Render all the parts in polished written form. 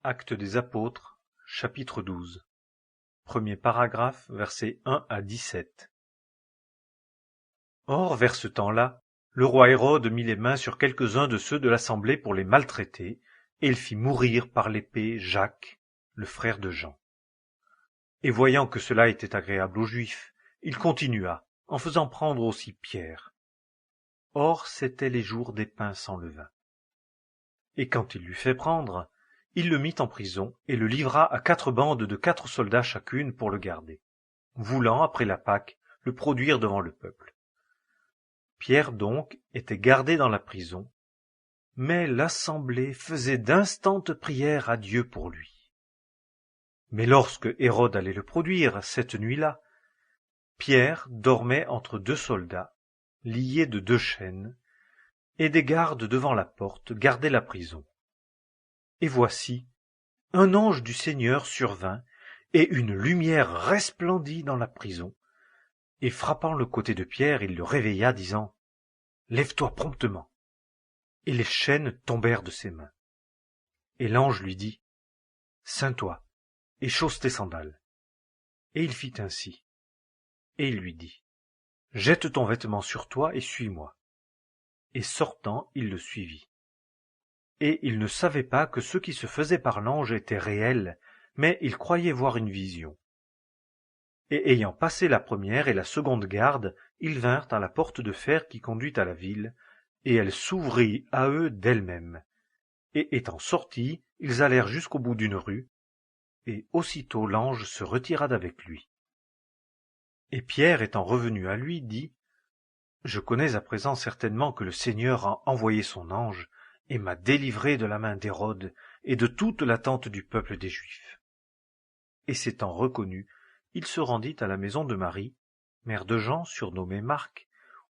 Actes des Apôtres, chapitre 12. Premier paragraphe, versets 1 à 17. Or, vers ce temps-là, le roi Hérode mit les mains sur quelques-uns de ceux de l'assemblée pour les maltraiter, et il fit mourir par l'épée Jacques, le frère de Jean. Et voyant que cela était agréable aux Juifs, il continua, en faisant prendre aussi Pierre. Or, c'étaient les jours des pains sans levain. Et quand il l'eut fait prendre, il le mit en prison et le livra à 4 bandes de 4 soldats chacune pour le garder, voulant, après la Pâque, le produire devant le peuple. Pierre donc était gardé dans la prison, mais l'assemblée faisait d'instantes prières à Dieu pour lui. Mais lorsque Hérode allait le produire, cette nuit-là, Pierre dormait entre 2 soldats, liés de 2 chaînes, et des gardes devant la porte gardaient la prison. Et voici, un ange du Seigneur survint, et une lumière resplendit dans la prison, et frappant le côté de Pierre, il le réveilla, disant « Lève-toi promptement !» Et les chaînes tombèrent de ses mains. Et l'ange lui dit « Ceins-toi, et chausse tes sandales. » Et il fit ainsi. Et il lui dit « Jette ton vêtement sur toi et suis-moi. » Et sortant, il le suivit. Et il ne savait pas que ce qui se faisait par l'ange était réel, mais il croyait voir une vision. Et ayant passé la première et la seconde garde, ils vinrent à la porte de fer qui conduit à la ville, et elle s'ouvrit à eux d'elle-même. Et étant sortis, ils allèrent jusqu'au bout d'une rue, et aussitôt l'ange se retira d'avec lui. Et Pierre, étant revenu à lui, dit « Je connais à présent certainement que le Seigneur a envoyé son ange, et m'a délivré de la main d'Hérode et de toute l'attente du peuple des Juifs. » Et s'étant reconnu, il se rendit à la maison de Marie, mère de Jean, surnommé Marc,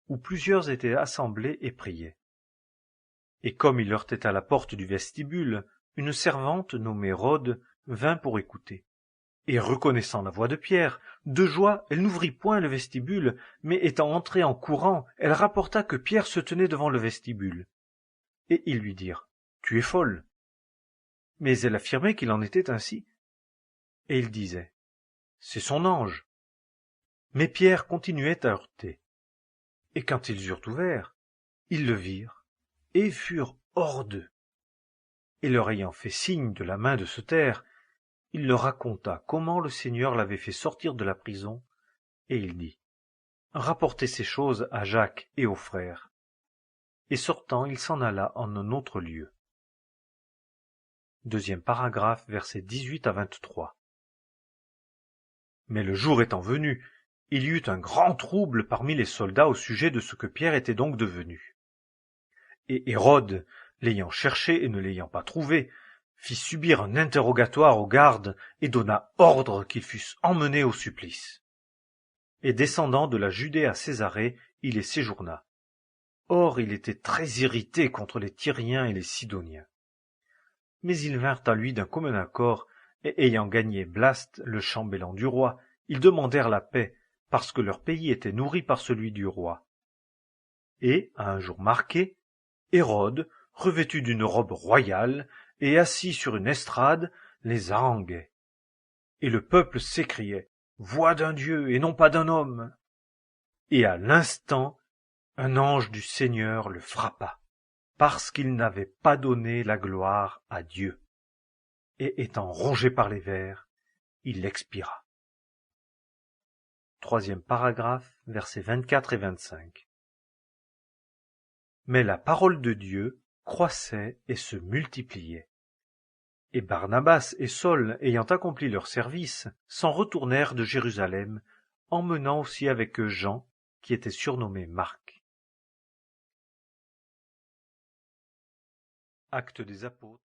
où plusieurs étaient assemblés et priaient. Et comme il heurtait à la porte du vestibule, une servante nommée Rhode vint pour écouter. Et reconnaissant la voix de Pierre, de joie, elle n'ouvrit point le vestibule, mais étant entrée en courant, elle rapporta que Pierre se tenait devant le vestibule. Et ils lui dirent « Tu es folle !» Mais elle affirmait qu'il en était ainsi. Et il disait « C'est son ange !» Mais Pierre continuait à heurter. Et quand ils eurent ouvert, ils le virent, et furent hors d'eux. Et leur ayant fait signe de la main de se taire, il leur raconta comment le Seigneur l'avait fait sortir de la prison, et il dit « Rapportez ces choses à Jacques et aux frères. » Et sortant, il s'en alla en un autre lieu. Deuxième paragraphe, versets 18 à 23. Mais le jour étant venu, il y eut un grand trouble parmi les soldats au sujet de ce que Pierre était donc devenu. Et Hérode, l'ayant cherché et ne l'ayant pas trouvé, fit subir un interrogatoire aux gardes et donna ordre qu'ils fussent emmenés au supplice. Et descendant de la Judée à Césarée, il y séjourna. Or il était très irrité contre les Tyriens et les Sidoniens. Mais ils vinrent à lui d'un commun accord, et ayant gagné Blaste, le chambellan du roi, ils demandèrent la paix, parce que leur pays était nourri par celui du roi. Et, à un jour marqué, Hérode, revêtu d'une robe royale, et assis sur une estrade, les haranguait. Et le peuple s'écriait « Voix d'un Dieu et non pas d'un homme !» Et à l'instant, un ange du Seigneur le frappa, parce qu'il n'avait pas donné la gloire à Dieu. Et étant rongé par les vers, il expira. Troisième paragraphe, versets 24 et 25. Mais la parole de Dieu croissait et se multipliait. Et Barnabas et Saul, ayant accompli leur service, s'en retournèrent de Jérusalem, emmenant aussi avec eux Jean, qui était surnommé Marc. Actes des Apôtres.